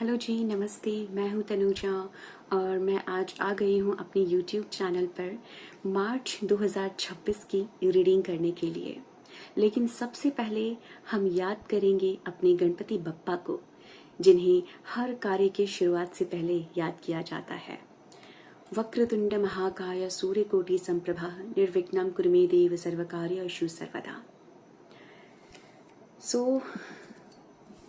Hello जी, नमस्ते। मैं हूं तनुजा और मैं आज आ गई हूं अपने यूट्यूब चैनल पर मार्च 2026 की रीडिंग करने के लिए। लेकिन सबसे पहले हम याद करेंगे अपने गणपति बप्पा को, जिन्हें हर कार्य की शुरुआत से पहले याद किया जाता है। वक्रतुंड महाकाय सूर्यकोटि संप्रभा निर्विघ्नं कुरु मे देव सर्वकार्येषु सर्वदा।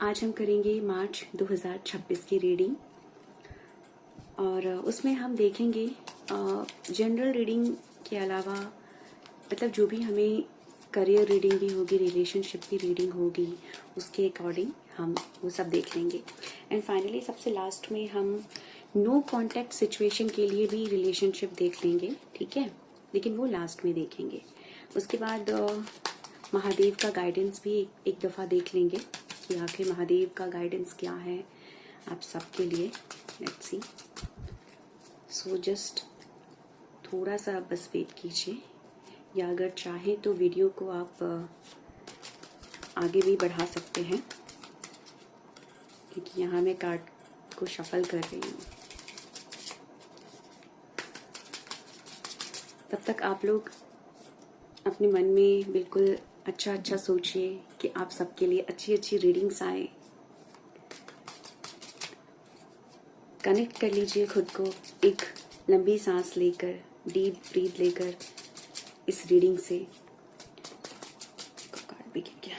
आज हम करेंगे मार्च 2026 की रीडिंग और उसमें हम देखेंगे जनरल रीडिंग के अलावा मतलब जो भी हमें करियर रीडिंग भी होगी, रिलेशनशिप की रीडिंग होगी, उसके अकॉर्डिंग हम वो सब देख लेंगे। एंड फाइनली सबसे लास्ट में हम नो कॉन्टैक्ट सिचुएशन के लिए भी रिलेशनशिप देख लेंगे, ठीक है, लेकिन वो लास्ट में देखेंगे। उसके बाद महादेव का गाइडेंस भी एक दफ़ा देख लेंगे कि आखिर महादेव का गाइडेंस क्या है आप सबके लिए। Let's see. सो जस्ट थोड़ा सा बस वेट कीजिए, या अगर चाहें तो वीडियो को आप आगे भी बढ़ा सकते हैं, क्योंकि यहाँ मैं कार्ड को शफल कर रही हूँ। तब तक आप लोग अपने मन में बिल्कुल अच्छा सोचिए कि आप सबके लिए अच्छी रीडिंग्स आए। कनेक्ट कर लीजिए खुद को एक लंबी सांस लेकर, डीप ब्रीथ लेकर इस रीडिंग से। कार्ड भी गिर गया।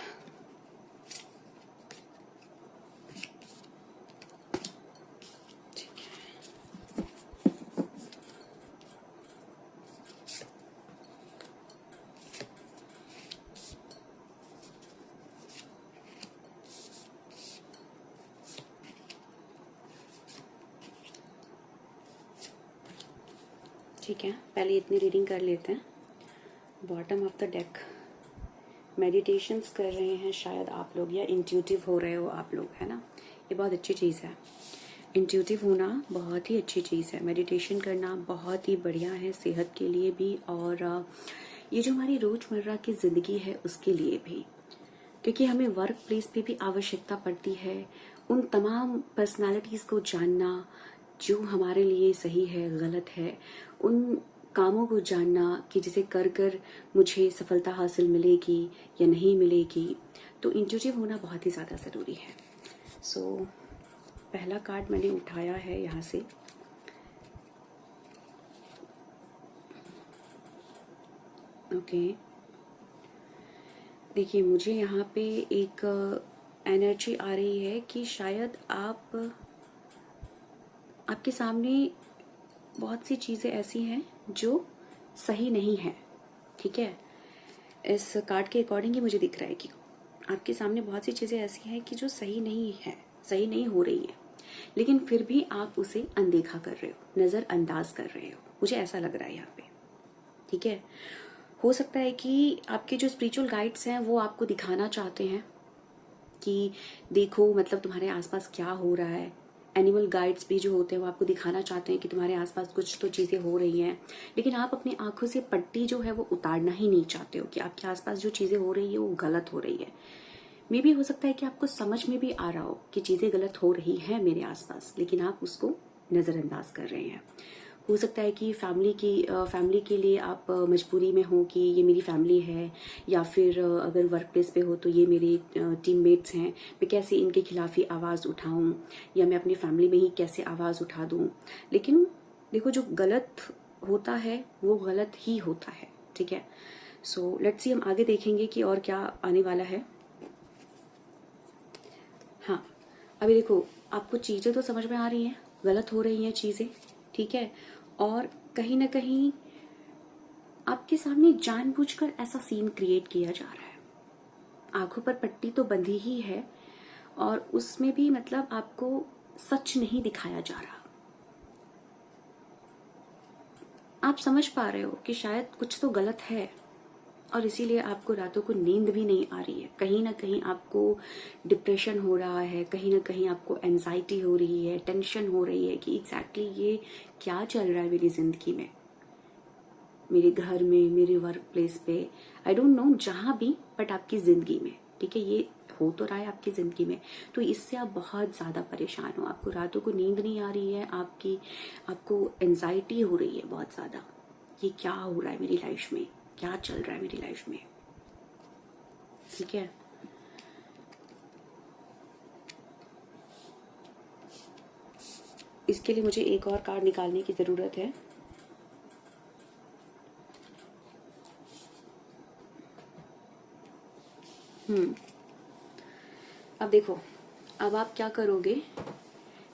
ठीक है, पहले इतनी रीडिंग कर लेते हैं। Bottom of the deck. Meditations कर रहे हैं शायद आप लोग, या इंट्यूटिव हो रहे हो आप लोग, है ना। ये बहुत अच्छी चीज़ है। इंट्यूटिव होना बहुत ही अच्छी चीज़ है। मेडिटेशन करना बहुत ही बढ़िया है सेहत के लिए भी, और ये जो हमारी रोज़मर्रा की ज़िंदगी है उसके लिए भी, क्योंकि हमें वर्क प्लेस पे भी आवश्यकता पड़ती है उन तमाम पर्सनालिटीज़ को जानना जो हमारे लिए सही है, गलत है, उन कामों को जानना कि जिसे कर कर मुझे सफलता हासिल मिलेगी या नहीं मिलेगी। तो इंट्यूटिव होना बहुत ही ज़्यादा ज़रूरी है। सो पहला कार्ड मैंने उठाया है यहाँ से। ओके, देखिए मुझे यहाँ पे एक एनर्जी आ रही है कि शायद आपके सामने बहुत सी चीज़ें ऐसी हैं जो सही नहीं है, ठीक है। इस कार्ड के अकॉर्डिंग ही मुझे दिख रहा है कि आपके सामने बहुत सी चीज़ें ऐसी हैं कि जो सही नहीं है, सही नहीं हो रही है, लेकिन फिर भी आप उसे अनदेखा कर रहे हो, नज़रअंदाज कर रहे हो। मुझे ऐसा लग रहा है यहाँ पे, ठीक है। हो सकता है कि आपके जो स्पिरिचुअल गाइड्स हैं वो आपको दिखाना चाहते हैं कि देखो मतलब तुम्हारे आसपास क्या हो रहा है। एनिमल गाइड्स भी जो होते हैं वो आपको दिखाना चाहते हैं कि तुम्हारे आसपास कुछ तो चीज़ें हो रही हैं, लेकिन आप अपनी आंखों से पट्टी जो है वो उतारना ही नहीं चाहते हो कि आपके आसपास जो चीज़ें हो रही है वो गलत हो रही है। मे भी हो सकता है कि आपको समझ में भी आ रहा हो कि चीज़ें गलत हो रही हैं मेरे आसपास, लेकिन आप उसको नज़रअंदाज कर रहे हैं। हो सकता है कि फैमिली के लिए आप मजबूरी में हो कि ये मेरी फैमिली है, या फिर अगर वर्क प्लेस पे हो तो ये मेरे टीममेट्स हैं, मैं कैसे इनके खिलाफ ही आवाज़ उठाऊं, या मैं अपनी फैमिली में ही कैसे आवाज़ उठा दूं। लेकिन देखो जो गलत होता है वो गलत ही होता है, ठीक है। सो लेट्स सी, हम आगे देखेंगे कि और क्या आने वाला है। हाँ, अभी देखो आपको चीज़ें तो समझ में आ रही हैं, गलत हो रही हैं चीज़ें, ठीक है, और कहीं ना कहीं आपके सामने जानबूझकर ऐसा सीन क्रिएट किया जा रहा है। आंखों पर पट्टी तो बंधी ही है, और उसमें भी मतलब आपको सच नहीं दिखाया जा रहा। आप समझ पा रहे हो कि शायद कुछ तो गलत है, और इसीलिए आपको रातों को नींद भी नहीं आ रही है। कहीं ना कहीं आपको डिप्रेशन हो रहा है, कहीं ना कहीं आपको एंजाइटी हो रही है, टेंशन हो रही है कि एग्जैक्टली ये क्या चल रहा है मेरी जिंदगी में, मेरे घर में, मेरे वर्क प्लेस पे, आई डोंट नो जहाँ भी, बट आपकी जिंदगी में, ठीक है, ये हो तो रहा है आपकी ज़िंदगी में, तो इससे आप बहुत ज़्यादा परेशान हो, आपको रातों को नींद नहीं आ रही है, आपको एंजाइटी हो रही है बहुत ज़्यादा। ये क्या हो रहा है मेरी लाइफ में, क्या चल रहा है मेरी लाइफ में, ठीक है। इसके लिए मुझे एक और कार्ड निकालने की ज़रूरत है। अब देखो, अब आप क्या करोगे।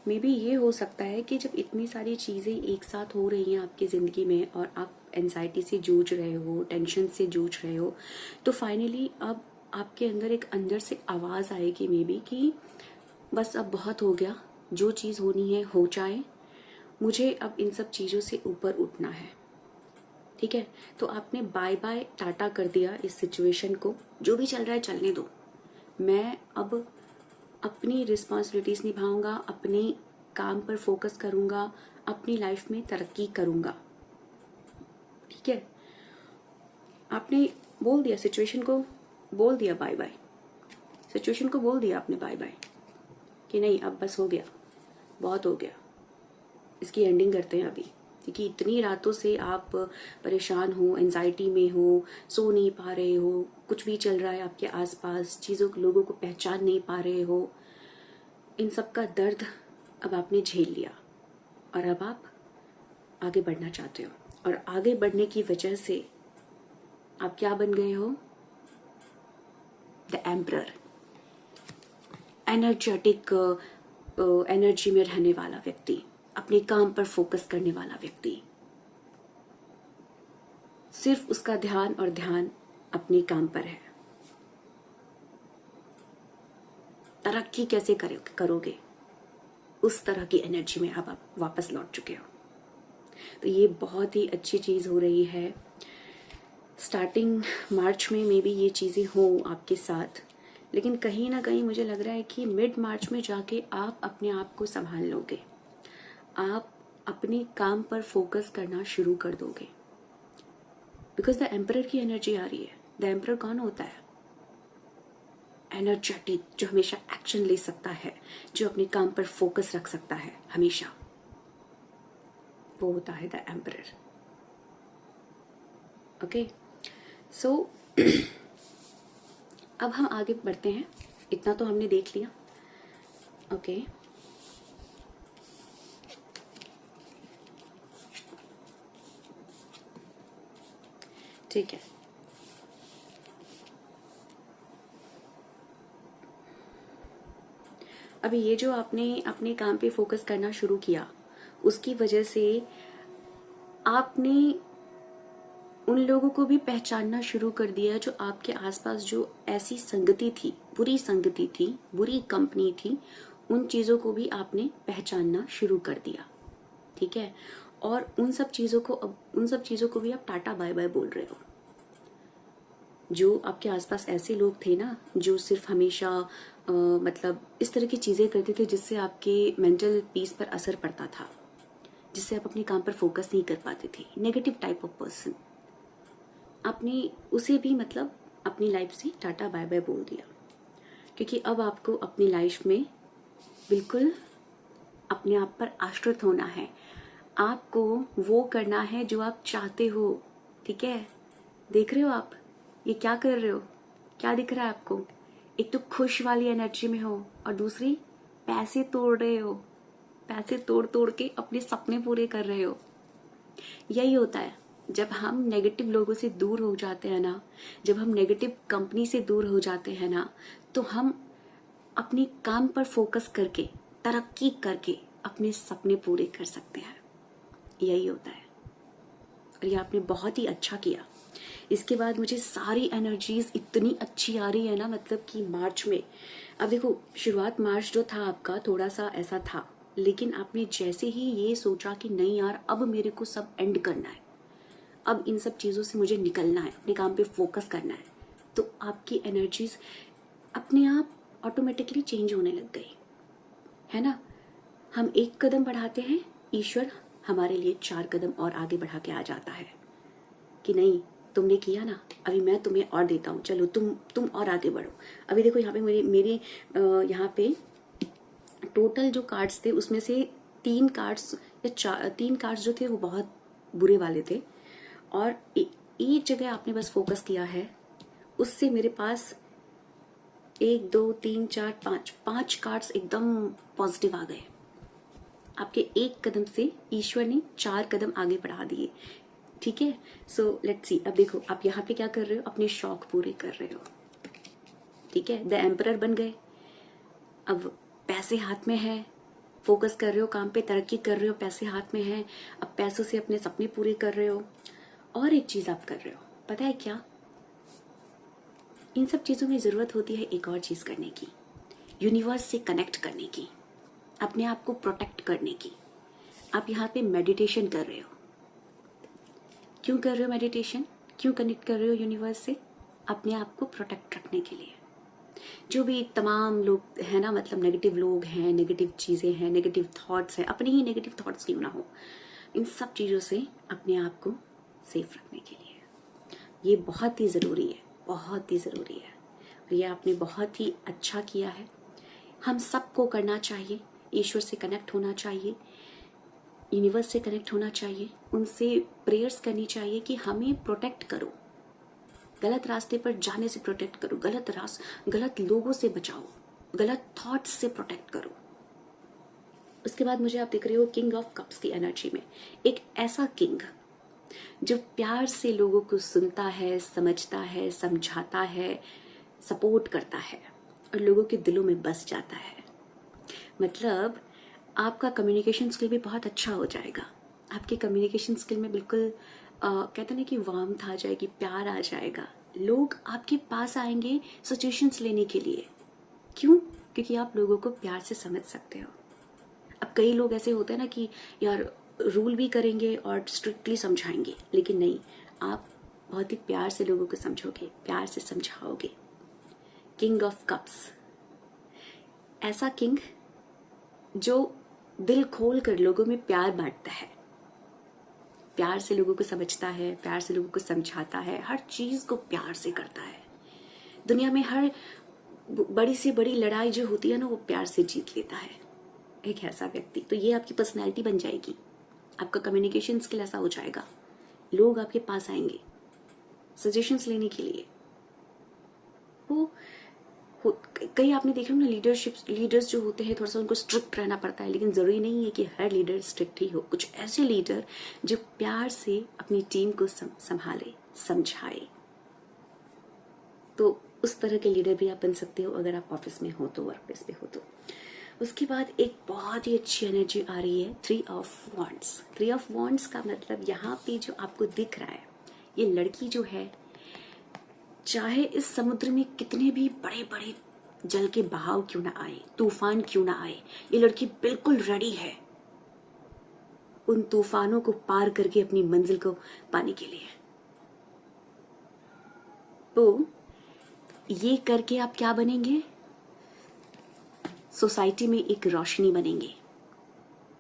मे बी ये हो सकता है कि जब इतनी सारी चीज़ें एक साथ हो रही हैं आपकी ज़िंदगी में और आप एंजाइटी से जूझ रहे हो, टेंशन से जूझ रहे हो, तो फाइनली अब आपके अंदर एक अंदर से आवाज़ आएगी मे बी कि बस अब बहुत हो गया, जो चीज़ होनी है हो जाए, मुझे अब इन सब चीज़ों से ऊपर उठना है, ठीक है। तो आपने बाय बाय टाटा कर दिया इस सिचुएशन को, जो भी चल रहा है चलने दो, मैं अब अपनी रिस्पॉन्सिबिलिटीज़ निभाऊंगा, अपने काम पर फोकस करूंगा, अपनी लाइफ में तरक्की करूंगा, ठीक है। आपने बोल दिया सिचुएशन को, बोल दिया बाय बाय, सिचुएशन को बोल दिया आपने बाय बाय कि नहीं अब बस हो गया, बहुत हो गया, इसकी एंडिंग करते हैं अभी, क्योंकि इतनी रातों से आप परेशान हो, एंजाइटी में हो, सो नहीं पा रहे हो, कुछ भी चल रहा है आपके आसपास, चीज़ों लोगों को पहचान नहीं पा रहे हो, इन सब का दर्द अब आपने झेल लिया और अब आप आगे बढ़ना चाहते हो, और आगे बढ़ने की वजह से आप क्या बन गए हो, द एम्परर, एनर्जेटिक एनर्जी में रहने वाला व्यक्ति, अपने काम पर फोकस करने वाला व्यक्ति, सिर्फ उसका ध्यान और ध्यान अपने काम पर है। तरक्की कैसे करोगे, उस तरह की एनर्जी में अब आप वापस लौट चुके हो। तो ये बहुत ही अच्छी चीज़ हो रही है। स्टार्टिंग मार्च में मे बी ये चीज़ें हो आपके साथ, लेकिन कहीं ना कहीं मुझे लग रहा है कि मिड मार्च में जाके आप अपने आप को संभाल लोगे, आप अपने काम पर फोकस करना शुरू कर दोगे, बिकॉज द एम्परर की एनर्जी आ रही है। द एम्परर कौन होता है, एनर्जेटिक, जो हमेशा एक्शन ले सकता है, जो अपने काम पर फोकस रख सकता है हमेशा, वो होता है द एम्परर। ओके, सो अब हम आगे बढ़ते हैं, इतना तो हमने देख लिया। ओके, ठीक है। अभी ये जो आपने अपने काम पे फोकस करना शुरू किया, उसकी वजह से आपने उन लोगों को भी पहचानना शुरू कर दिया जो आपके आसपास जो ऐसी संगति थी, बुरी संगति थी, बुरी कंपनी थी, उन चीज़ों को भी आपने पहचानना शुरू कर दिया, ठीक है। और उन सब चीज़ों को भी आप टाटा बाय बाय बोल रहे हो। जो आपके आसपास ऐसे लोग थे ना, जो सिर्फ हमेशा मतलब इस तरह की चीज़ें करते थे जिससे आपके मेंटल पीस पर असर पड़ता था, जिससे आप अपने काम पर फोकस नहीं कर पाते थे, नेगेटिव टाइप ऑफ पर्सन, आपने उसे भी मतलब अपनी लाइफ से टाटा बाय बाय बोल दिया, क्योंकि अब आपको अपनी लाइफ में बिल्कुल अपने आप पर आश्रित होना है, आपको वो करना है जो आप चाहते हो, ठीक है। देख रहे हो आप ये क्या कर रहे हो, क्या दिख रहा है आपको, एक तो खुश वाली एनर्जी में हो और दूसरी पैसे तोड़ रहे हो, पैसे तोड़ तोड़ के अपने सपने पूरे कर रहे हो। यही होता है जब हम नेगेटिव लोगों से दूर हो जाते हैं ना, जब हम नेगेटिव कंपनी से दूर हो जाते हैं ना, तो हम अपने काम पर फोकस करके, तरक्की करके अपने सपने पूरे कर सकते हैं। यही होता है, और ये आपने बहुत ही अच्छा किया। इसके बाद मुझे सारी एनर्जीज इतनी अच्छी आ रही है ना, मतलब कि मार्च में, अब देखो शुरुआत मार्च जो था आपका थोड़ा सा ऐसा था, लेकिन आपने जैसे ही ये सोचा कि नहीं यार अब मेरे को सब एंड करना है, अब इन सब चीज़ों से मुझे निकलना है, अपने काम पे फोकस करना है, तो आपकी एनर्जीज अपने आप ऑटोमेटिकली चेंज होने लग गई, है ना। हम एक कदम बढ़ाते हैं, ईश्वर हमारे लिए 4 कदम और आगे बढ़ा के आ जाता है कि नहीं तुमने किया ना, अभी मैं तुम्हें और देता हूँ, चलो तुम और आगे बढ़ो। अभी देखो यहाँ पे मेरी यहाँ पे टोटल जो कार्ड्स थे उसमें से 3 कार्ड्स या 3 कार्ड्स जो थे वो बहुत बुरे वाले थे, और एक जगह आपने बस फोकस किया है, उससे मेरे पास 1 2 3 4 5 कार्ड्स एकदम पॉजिटिव आ गए। आपके एक कदम से ईश्वर ने 4 कदम आगे बढ़ा दिए। ठीक है, सो लेट्स सी। अब देखो आप यहाँ पे क्या कर रहे हो, अपने शौक पूरे कर रहे हो। ठीक है, द एम्परर बन गए। अब पैसे हाथ में है, फोकस कर रहे हो काम पे, तरक्की कर रहे हो, पैसे हाथ में है, अब पैसों से अपने सपने पूरे कर रहे हो। और एक चीज आप कर रहे हो, पता है क्या? इन सब चीजों में जरूरत होती है एक और चीज करने की, यूनिवर्स से कनेक्ट करने की, अपने आप को प्रोटेक्ट करने की। आप यहाँ पे मेडिटेशन कर रहे हो। क्यों कर रहे हो मेडिटेशन? क्यों कनेक्ट कर रहे हो यूनिवर्स से? अपने आप को प्रोटेक्ट रखने के लिए। जो भी तमाम लोग है ना, मतलब नेगेटिव लोग हैं, नेगेटिव चीजें हैं, नेगेटिव थॉट्स हैं, अपने ही नेगेटिव थॉट्स क्यों ना हो, इन सब चीजों से अपने आप को सेफ रखने के लिए ये बहुत ही जरूरी है, बहुत ही जरूरी है। और ये आपने बहुत ही अच्छा किया है। हम सबको करना चाहिए, ईश्वर से कनेक्ट होना चाहिए, यूनिवर्स से कनेक्ट होना चाहिए, उनसे प्रेयर्स करनी चाहिए कि हमें प्रोटेक्ट करो, गलत रास्ते पर जाने से प्रोटेक्ट करो, गलत लोगों से बचाओ, गलत थॉट्स से प्रोटेक्ट करो। उसके बाद मुझे आप देख रहे हो किंग ऑफ कप्स की एनर्जी में, एक ऐसा किंग जो प्यार से लोगों को सुनता है, समझता है, समझाता है, सपोर्ट करता है और लोगों के दिलों में बस जाता है। मतलब आपका कम्युनिकेशन स्किल भी बहुत अच्छा हो जाएगा। आपके कम्युनिकेशन स्किल में बिल्कुल कहते ना कि वार्मथ आ जाएगी, प्यार आ जाएगा। लोग आपके पास आएंगे सजेशंस लेने के लिए। क्यों? क्योंकि आप लोगों को प्यार से समझ सकते हो। अब कई लोग ऐसे होते हैं ना कि यार रूल भी करेंगे और स्ट्रिक्टली समझाएंगे, लेकिन नहीं, आप बहुत ही प्यार से लोगों को समझोगे, प्यार से समझाओगे। किंग ऑफ कप्स, ऐसा किंग जो दिल खोल कर लोगों में प्यार बांटता है, प्यार से लोगों को समझता है, प्यार से लोगों को समझाता है, हर चीज को प्यार से करता है। दुनिया में हर बड़ी से बड़ी लड़ाई जो होती है ना, वो प्यार से जीत लेता है एक ऐसा व्यक्ति। तो ये आपकी पर्सनैलिटी बन जाएगी, आपका कम्युनिकेशन स्किल ऐसा हो जाएगा, लोग आपके पास आएंगे सजेशंस लेने के लिए। वो कई आपने देखे ना, लीडर्स जो होते हैं थोड़ा सा उनको स्ट्रिक्ट रहना पड़ता है, लेकिन जरूरी नहीं है कि हर लीडर स्ट्रिक्ट ही हो। कुछ ऐसे लीडर जो प्यार से अपनी टीम को संभाले, समझाए, तो उस तरह के लीडर भी आप बन सकते हो अगर आप ऑफिस में हो तो, वर्क प्लेस पे हो तो। उसके बाद एक बहुत ही अच्छी एनर्जी आ रही है, 3 ऑफ वॉन्ड्स। 3 ऑफ वॉन्ड्स का मतलब यहाँ पे जो आपको दिख रहा है, ये लड़की जो है, चाहे इस समुद्र में कितने भी बड़े बड़े जल के बहाव क्यों ना आए, तूफान क्यों ना आए, ये लड़की बिल्कुल रेडी है उन तूफानों को पार करके अपनी मंजिल को पाने के लिए। तो ये करके आप क्या बनेंगे? सोसाइटी में एक रोशनी बनेंगे।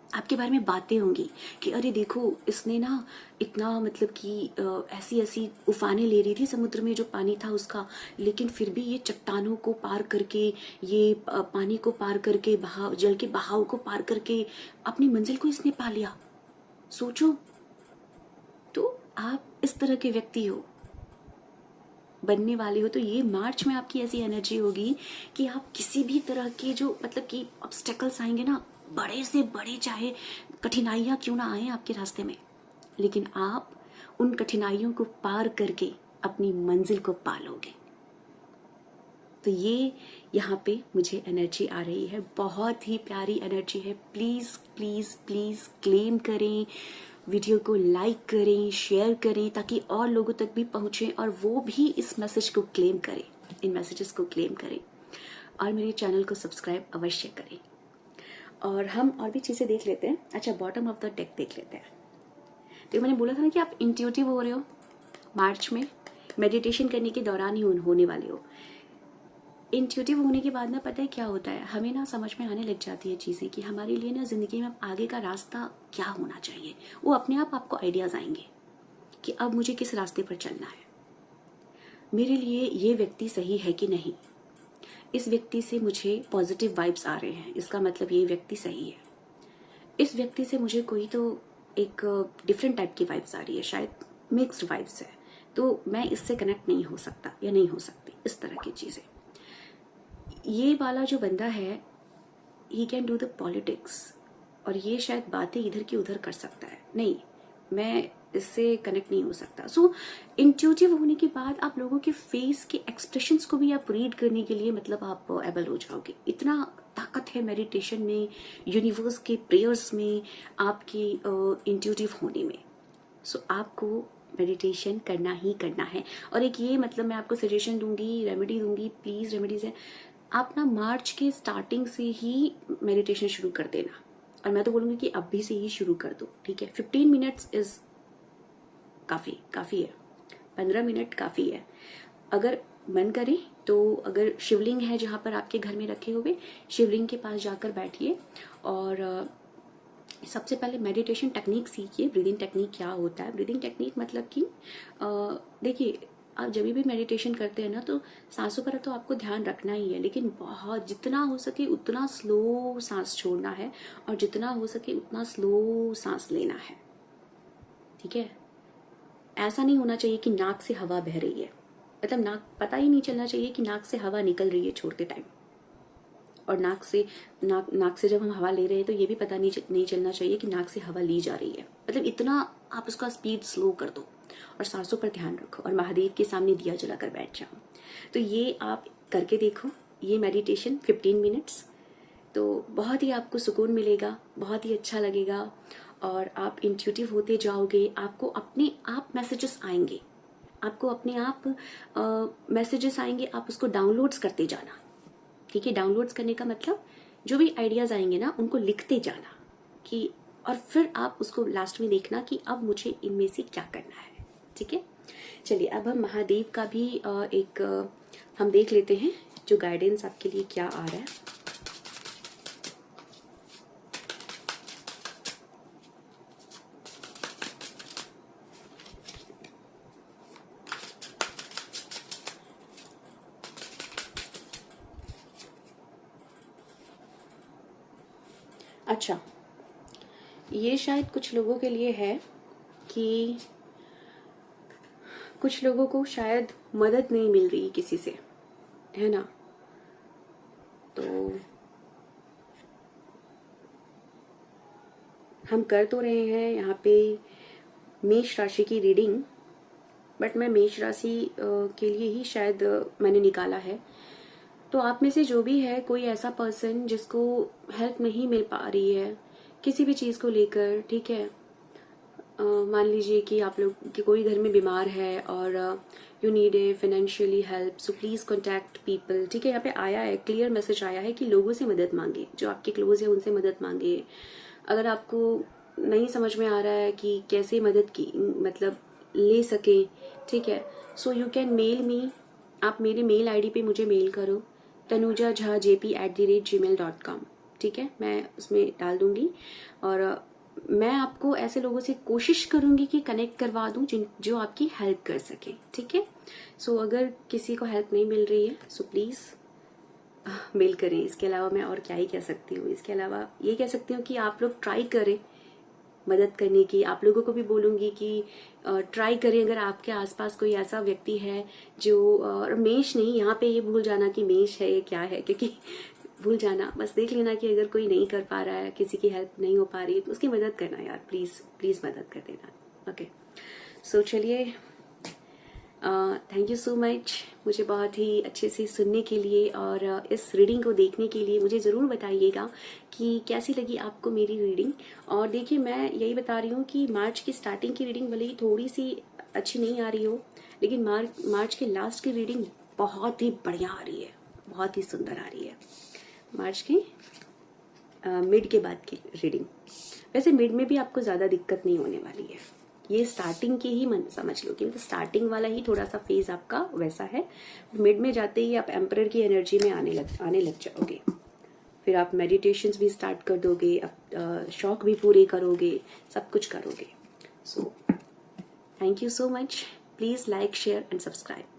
आपके बारे में बातें होंगी कि अरे देखो इसने ना इतना मतलब कि ऐसी ऐसी उफानें ले रही थी समुद्र में जो पानी था उसका, लेकिन फिर भी ये चट्टानों को पार करके, ये पानी को पार करके, बहाव, जल के बहाव को पार करके अपनी मंजिल को इसने पा लिया। सोचो, तो आप इस तरह के व्यक्ति हो, बनने वाले हो। तो ये मार्च में आपकी ऐसी एनर्जी होगी कि आप किसी भी तरह के जो मतलब कि ऑब्स्टेकल्स आएंगे ना, बड़े से बड़े, चाहे कठिनाइयां क्यों ना आए आपके रास्ते में, लेकिन आप उन कठिनाइयों को पार करके अपनी मंजिल को पालोगे। तो ये यहाँ पे मुझे एनर्जी आ रही है, बहुत ही प्यारी एनर्जी है। प्लीज प्लीज प्लीज क्लेम करें, वीडियो को लाइक करें, शेयर करें, ताकि और लोगों तक भी पहुंचे और वो भी इस मैसेज को क्लेम करें, इन मैसेजेस को क्लेम करें, और मेरे चैनल को सब्सक्राइब अवश्य करें। और हम और भी चीजें देख लेते हैं। अच्छा, बॉटम ऑफ द डेक देख लेते हैं। तो मैंने बोला था ना कि आप इंट्यूटिव हो रहे हो, मार्च में मेडिटेशन करने के दौरान ही होने वाले हो। इंट्यूटिव होने के बाद ना पता है क्या होता है, हमें ना समझ में आने लग जाती है चीज़ें कि हमारे लिए ना जिंदगी में आगे का रास्ता क्या होना चाहिए। वो अपने आप आपको आइडियाज आएंगे। कि अब मुझे किस रास्ते पर चलना है, मेरे लिए ये व्यक्ति सही है कि नहीं, इस व्यक्ति से मुझे पॉजिटिव वाइब्स आ रहे हैं, इसका मतलब ये व्यक्ति सही है, इस व्यक्ति से मुझे कोई तो एक डिफरेंट टाइप की वाइब्स आ रही है, शायद मिक्स्ड वाइब्स है, तो मैं इससे कनेक्ट नहीं हो सकता या नहीं हो सकती, इस तरह की चीज़ें। ये वाला जो बंदा है, he can do the politics, और ये शायद बातें इधर की उधर कर सकता है, नहीं मैं इससे कनेक्ट नहीं हो सकता। सो इंट्यूटिव होने के बाद आप लोगों के फेस के एक्सप्रेशंस को भी आप रीड करने के लिए मतलब आप एबल हो जाओगे। इतना ताकत है मेडिटेशन में, यूनिवर्स के प्रेयर्स में, आपकी इंट्यूटिव होने में। सो आपको मेडिटेशन करना ही करना है। और एक ये मतलब मैं आपको सजेशन दूंगी, रेमेडी दूंगी, प्लीज रेमेडीज है, आप ना मार्च के स्टार्टिंग से ही मेडिटेशन शुरू कर देना, और मैं तो बोलूंगी कि अभी से ही शुरू कर दो, ठीक है। 15 मिनट्स इज काफ़ी है, 15 मिनट काफ़ी है। अगर मन करे तो अगर शिवलिंग है जहाँ पर आपके घर में रखे हुए, शिवलिंग के पास जाकर बैठिए और सबसे पहले मेडिटेशन टेक्निक सीखिए। ब्रीदिंग टेक्निक क्या होता है? ब्रीदिंग टेक्निक मतलब कि देखिए, आप जब भी मेडिटेशन करते हैं ना तो सांसों पर तो आपको ध्यान रखना ही है, लेकिन बहुत जितना हो सके उतना स्लो सांस छोड़ना है और जितना हो सके उतना स्लो सांस लेना है, ठीक है। ऐसा नहीं होना चाहिए कि नाक से हवा बह रही है, मतलब नाक पता ही नहीं चलना चाहिए कि नाक से हवा निकल रही है छोड़ते टाइम, और नाक से जब हम हवा ले रहे हैं तो ये भी पता नहीं चलना चाहिए कि नाक से हवा ली जा रही है। मतलब इतना आप उसका स्पीड स्लो कर दो और सांसों पर ध्यान रखो और महादेव के सामने दिया जलाकर बैठ जाओ। तो ये आप करके देखो, ये मेडिटेशन 15 मिनट्स, तो बहुत ही आपको सुकून मिलेगा, बहुत ही अच्छा लगेगा और आप इंट्यूटिव होते जाओगे। आपको अपने आप मैसेजेस आएंगे, आपको अपने आप मैसेजेस आएंगे, आप उसको डाउनलोड्स करते जाना, ठीक है। डाउनलोड्स करने का मतलब जो भी आइडियाज आएंगे ना उनको लिखते जाना कि, और फिर आप उसको लास्ट में देखना कि अब मुझे इनमें से क्या करना है, ठीक है। चलिए अब हम महादेव का भी एक हम देख लेते हैं जो गाइडेंस आपके लिए क्या आ रहा है। अच्छा, ये शायद कुछ लोगों के लिए है कि कुछ लोगों को शायद मदद नहीं मिल रही किसी से, है ना। तो हम कर तो रहे हैं यहाँ पे मेष राशि की रीडिंग, बट मैं मेष राशि के लिए ही शायद मैंने निकाला है। तो आप में से जो भी है कोई ऐसा पर्सन जिसको हेल्प नहीं मिल पा रही है किसी भी चीज़ को लेकर, ठीक है। मान लीजिए कि आप लोग कि कोई घर में बीमार है और you need a financially help, so please contact people, ठीक है। यहाँ पे आया है, क्लियर मैसेज आया है कि लोगों से मदद मांगे, जो आपके क्लोज है उनसे मदद मांगे। अगर आपको नहीं समझ में आ रहा है कि कैसे मदद की मतलब ले सके, ठीक है, so you can mail me, आप मेरे मेल आईडी पे मुझे मेल करो, tanujajp@gmail.com, ठीक है। मैं उसमें डाल दूंगी और मैं आपको ऐसे लोगों से कोशिश करूंगी कि कनेक्ट करवा दूं जो आपकी हेल्प कर सके, ठीक है। सो अगर किसी को हेल्प नहीं मिल रही है सो प्लीज मेल करें। इसके अलावा मैं और क्या ही कह सकती हूँ, इसके अलावा ये कह सकती हूँ कि आप लोग ट्राई करें मदद करने की। आप लोगों को भी बोलूंगी कि ट्राई करें, अगर आपके आसपास कोई ऐसा व्यक्ति है जो मेष नहीं, यहाँ पे ये भूल जाना कि मेष है ये क्या है, क्योंकि भूल जाना, बस देख लेना कि अगर कोई नहीं कर पा रहा है, किसी की हेल्प नहीं हो पा रही है तो उसकी मदद करना यार, प्लीज प्लीज मदद कर देना, ओके। सो चलिए, थैंक यू सो मच मुझे बहुत ही अच्छे से सुनने के लिए और इस रीडिंग को देखने के लिए। मुझे ज़रूर बताइएगा कि कैसी लगी आपको मेरी रीडिंग। और देखिए, मैं यही बता रही हूँ कि मार्च की स्टार्टिंग की रीडिंग भले ही थोड़ी सी अच्छी नहीं आ रही हो, लेकिन मार्च के लास्ट की रीडिंग बहुत ही बढ़िया आ रही है, बहुत ही सुंदर आ रही है। मार्च के मिड के बाद की रीडिंग, वैसे मिड में भी आपको ज़्यादा दिक्कत नहीं होने वाली है, ये स्टार्टिंग की ही मन समझ लो कि मतलब स्टार्टिंग वाला ही थोड़ा सा फेज आपका वैसा है। मिड में जाते ही आप एम्परर की एनर्जी में आने लग जाओगे, फिर आप मेडिटेशंस भी स्टार्ट कर दोगे, आप शौक भी पूरे करोगे, सब कुछ करोगे। So thank you so much. Please like, share and subscribe.